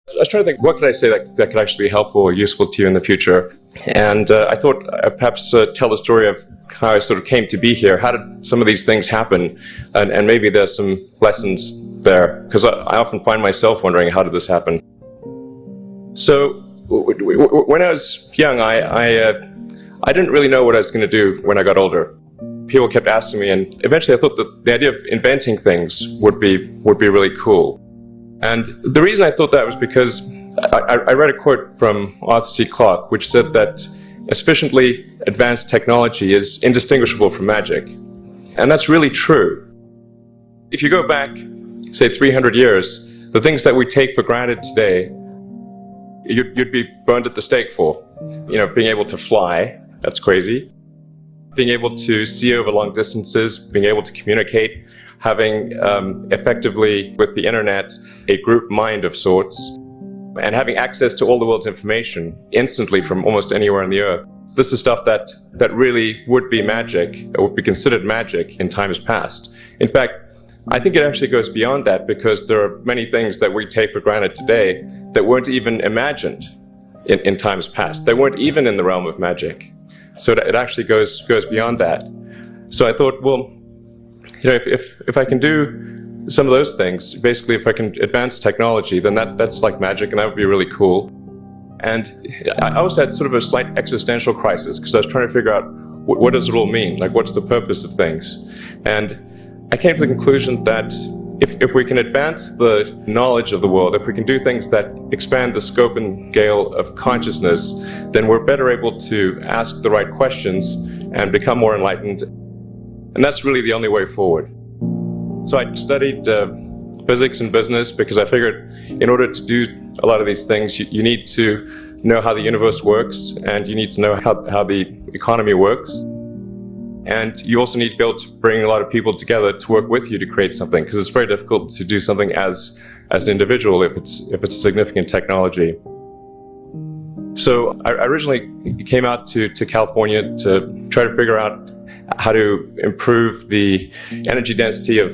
I was trying to think, what could I say that could actually be helpful or useful to you in the future? And I thought I'd perhaps tell the story of how I sort of came to be here. How did some of these things happen? And maybe there's some lessons there, because I often find myself wondering, how did this happen? So when I was young, I didn't really know what I was going to do when I got older. People kept asking me, and eventually I thought that the idea of inventing things would be really cool. And the reason I thought that was because I read a quote from Arthur C. Clarke, which said that a sufficiently advanced technology is indistinguishable from magic. And that's really true. If you go back, say 300 years, the things that we take for granted today, you'd be burned at the stake for. You know, being able to fly, that's crazy. Being able to see over long distances, being able to communicate, having effectively, with the internet, a group mind of sorts, and having access to all the world's information instantly from almost anywhere on the earth. This is stuff that really would be magic, or would be considered magic in times past. In fact, I think it actually goes beyond that, because there are many things that we take for granted today that weren't even imagined in times past. They weren't even in the realm of magic. So it actually goes beyond that. So I thought, well, you know, if I can do some of those things, basically if I can advance technology, then that's like magic, and that would be really cool. And I also had sort of a slight existential crisis, because I was trying to figure out what does it all mean? Like, what's the purpose of things? And I came to the conclusion that if we can advance the knowledge of the world, if we can do things that expand the scope and scale of consciousness, then we're better able to ask the right questions and become more enlightened. And that's really the only way forward. So I studied physics and business, because I figured in order to do a lot of these things, you need to know how the universe works, and you need to know how the economy works. And you also need to be able to bring a lot of people together to work with you to create something, because it's very difficult to do something as an individual if it's a significant technology. So I originally came out to California to try to figure out how to improve the energy density of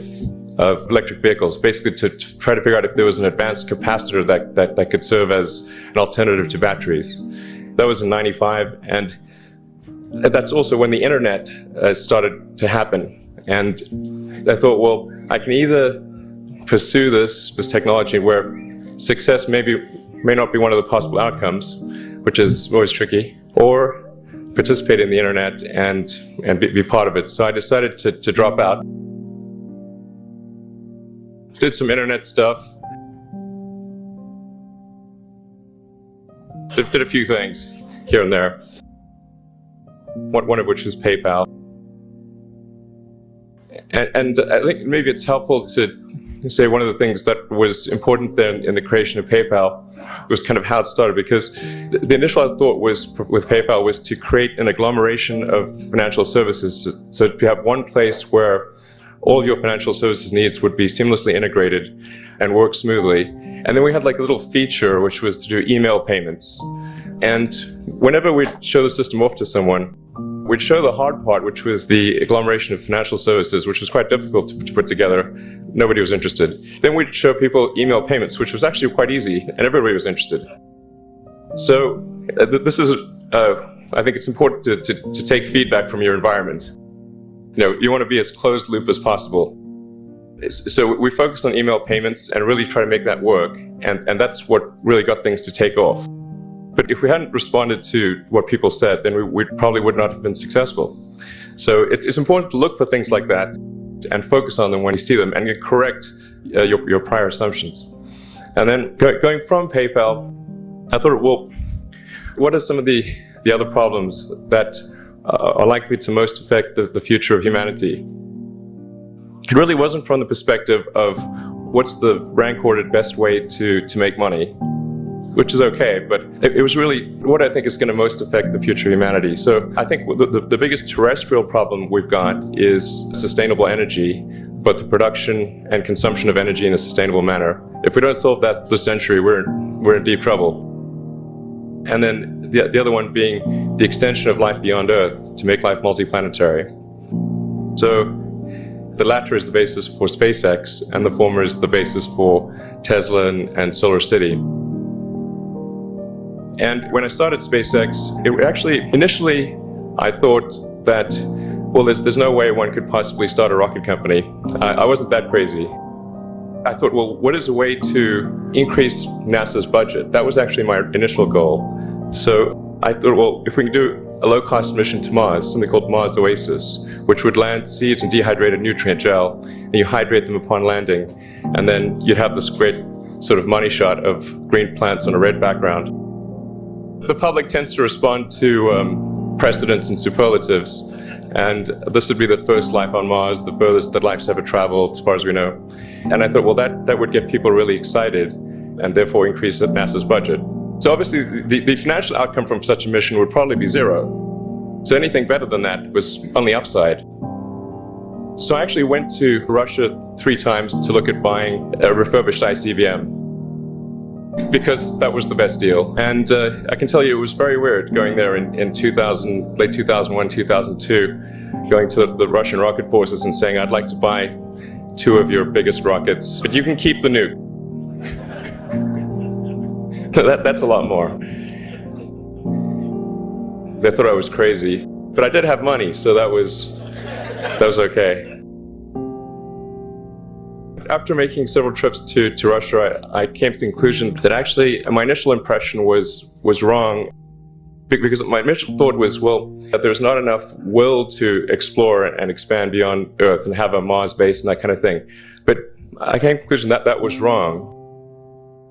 electric vehicles, basically to try to figure out if there was an advanced capacitor that could serve as an alternative to batteries. That was in '95, and that's also when the internet started to happen. And I thought, well, I can either pursue this technology where success may not be one of the possible outcomes, which is always tricky, or participate in the internet and be part of it. So I decided to drop out. Did some internet stuff. Did a few things here and there. One of which was PayPal. And I think maybe it's helpful to say one of the things that was important then in the creation of PayPal was kind of how it started, because the initial thought was with PayPal was to create an agglomeration of financial services. So to have one place where all of your financial services needs would be seamlessly integrated and work smoothly. And then we had like a little feature which was to do email payments. And whenever we'd show the system off to someone, we'd show the hard part, which was the agglomeration of financial services, which was quite difficult to put together. Nobody was interested. Then we'd show people email payments, which was actually quite easy, and everybody was interested. So this is, I think it's important to take feedback from your environment. You know, you want to be as closed loop as possible. So we focused on email payments and really try to make that work, and that's what really got things to take off. But if we hadn't responded to what people said, then we probably would not have been successful. So it's important to look for things like that and focus on them when you see them, and correct your prior assumptions. And then going from PayPal, I thought, well, what are some of the other problems that are likely to most affect the future of humanity? It really wasn't from the perspective of what's the rank-ordered best way to make money, which is okay, but it was really what I think is going to most affect the future of humanity. So I think the biggest terrestrial problem we've got is sustainable energy, but the production and consumption of energy in a sustainable manner. If we don't solve that this century, we're in deep trouble. And then the other one being the extension of life beyond Earth to make life multiplanetary. So the latter is the basis for SpaceX, and the former is the basis for Tesla and Solar City. And when I started SpaceX, initially I thought that, well, there's no way one could possibly start a rocket company. I wasn't that crazy. I thought, well, what is a way to increase NASA's budget? That was actually my initial goal. So I thought, well, if we can do a low-cost mission to Mars, something called Mars Oasis, which would land seeds in dehydrated nutrient gel, and you hydrate them upon landing, and then you'd have this great sort of money shot of green plants on a red background. The public tends to respond to precedents and superlatives, and this would be the first life on Mars, the furthest that life's ever traveled, as far as we know. And I thought, well, that would get people really excited, and therefore increase NASA's budget. So obviously, the financial outcome from such a mission would probably be zero. So anything better than that was on the upside. So I actually went to Russia 3 times to look at buying a refurbished ICBM, because that was the best deal. And I can tell you it was very weird going there in late 2001, 2002, going to the Russian rocket forces and saying, I'd like to buy 2 of your biggest rockets, but you can keep the nuke. That's a lot more. They thought I was crazy, but I did have money, so that was okay. After making several trips to Russia, I came to the conclusion that actually my initial impression was wrong, because my initial thought was, well, that there's not enough will to explore and expand beyond Earth and have a Mars base and that kind of thing. But I came to the conclusion that that was wrong.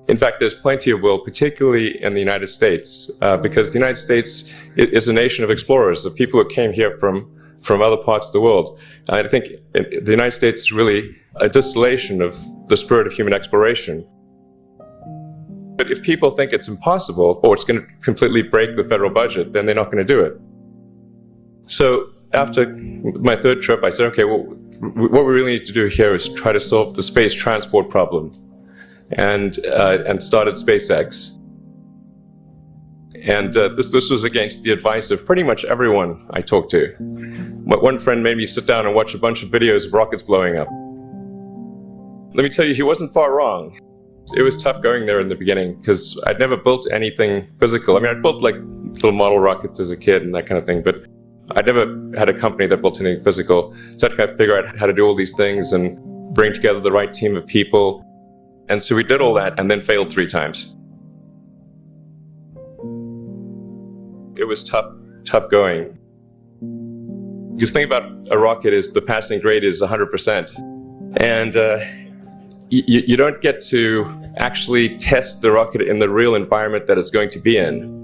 In fact, there's plenty of will, particularly in the United States, because the United States is a nation of explorers, of people who came here from other parts of the world. I think the United States is really a distillation of the spirit of human exploration. But if people think it's impossible, or it's going to completely break the federal budget, then they're not going to do it. So after my 3rd trip, I said, okay, well, what we really need to do here is try to solve the space transport problem. And started SpaceX. And this was against the advice of pretty much everyone I talked to. One friend made me sit down and watch a bunch of videos of rockets blowing up. Let me tell you, he wasn't far wrong. It was tough going there in the beginning, because I'd never built anything physical. I mean, I'd built like little model rockets as a kid and that kind of thing, but I'd never had a company that built anything physical. So I had to kind of figure out how to do all these things and bring together the right team of people. And so we did all that and then failed 3 times. It was tough going. Because the thing about a rocket is the passing grade is 100%. And you don't get to actually test the rocket in the real environment that it's going to be in.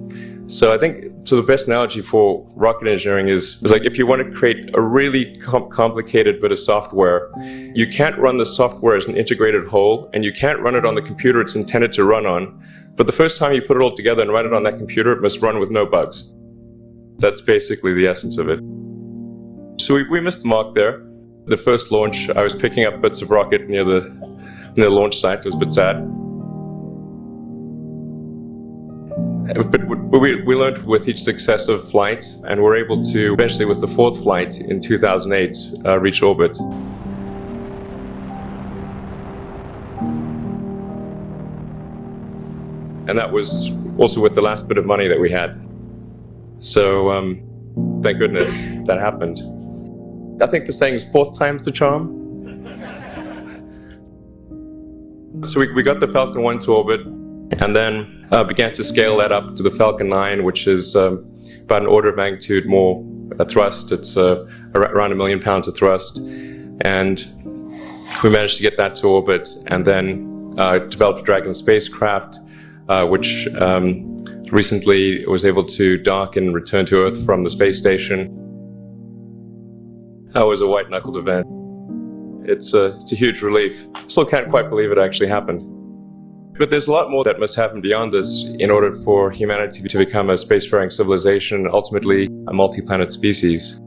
So I think the best analogy for rocket engineering is like if you want to create a really complicated bit of software, you can't run the software as an integrated whole, and you can't run it on the computer it's intended to run on. But the first time you put it all together and run it on that computer, it must run with no bugs. That's basically the essence of it. So we missed the mark there. The first launch, I was picking up bits of rocket near the launch site. It was a bit sad. But we learned with each successive flight, and were able to, eventually with the 4th flight in 2008, reach orbit. And that was also with the last bit of money that we had. So, thank goodness that happened. I think the saying is 4th time's the charm. So we got the Falcon 1 to orbit, and then began to scale that up to the Falcon 9, which is about an order of magnitude more thrust. It's around 1 million pounds of thrust. And we managed to get that to orbit, and then developed Dragon spacecraft, which recently was able to dock and return to Earth from the space station. That was a white-knuckled event. It's a huge relief. Still can't quite believe it actually happened. But there's a lot more that must happen beyond this in order for humanity to become a spacefaring civilization and ultimately a multi-planet species.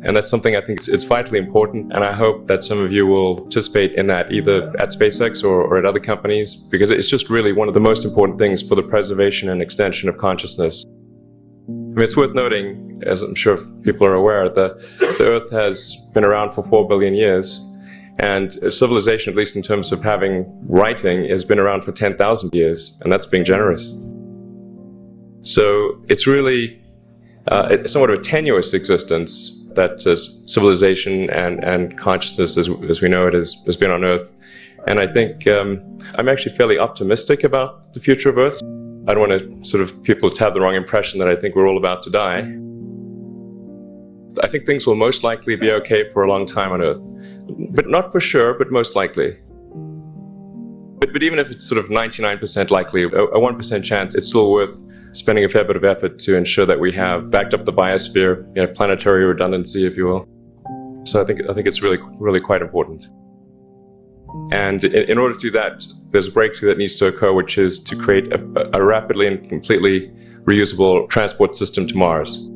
And that's something I think it's vitally important, and I hope that some of you will participate in that, either at SpaceX or at other companies, because it's just really one of the most important things for the preservation and extension of consciousness. I mean, it's worth noting, as I'm sure people are aware, that the Earth has been around for 4 billion years, and civilization, at least in terms of having writing, has been around for 10,000 years, and that's being generous. So it's really somewhat of a tenuous existence that civilization and consciousness as we know it has been on Earth. And I think I'm actually fairly optimistic about the future of Earth. I don't want to sort of people to have the wrong impression that I think we're all about to die. I think things will most likely be okay for a long time on Earth. But not for sure, but most likely. But even if it's sort of 99% likely, a 1% chance, it's still worth spending a fair bit of effort to ensure that we have backed up the biosphere, planetary redundancy, if you will. So I think it's really quite important. And in order to do that, there's a breakthrough that needs to occur, which is to create a rapidly and completely reusable transport system to Mars,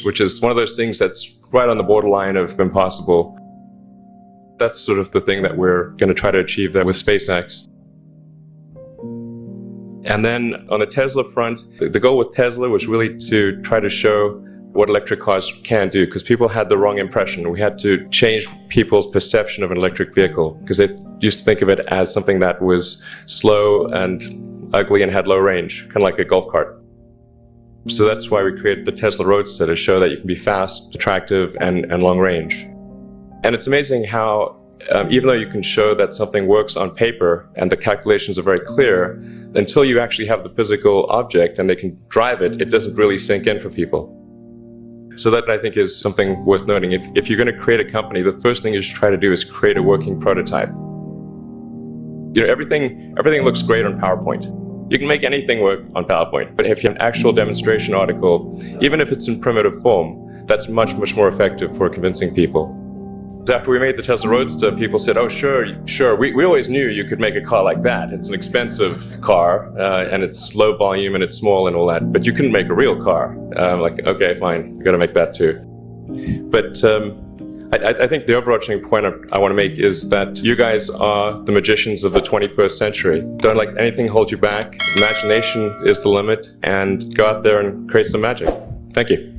which is one of those things that's right on the borderline of impossible. That's sort of the thing that we're going to try to achieve there with SpaceX. And then on the Tesla front, the goal with Tesla was really to try to show what electric cars can do, because people had the wrong impression. We had to change people's perception of an electric vehicle, because they used to think of it as something that was slow and ugly and had low range, kind of like a golf cart. So that's why we created the Tesla Roadster, to show that you can be fast, attractive, and long range. And it's amazing how, even though you can show that something works on paper and the calculations are very clear, until you actually have the physical object and they can drive it, it doesn't really sink in for people. So that, I think, is something worth noting. If you're going to create a company, the first thing you should try to do is create a working prototype. Everything looks great on PowerPoint. You can make anything work on PowerPoint, but if you have an actual demonstration article, even if it's in primitive form, that's much more effective for convincing people. After we made the Tesla Roadster, people said, oh, sure, we always knew you could make a car like that. It's an expensive car, and it's low volume, and it's small and all that, but you couldn't make a real car. Like, okay, fine, we got to make that too. But I think the overarching point I want to make is that you guys are the magicians of the 21st century. Don't let anything hold you back. Imagination is the limit, and go out there and create some magic. Thank you.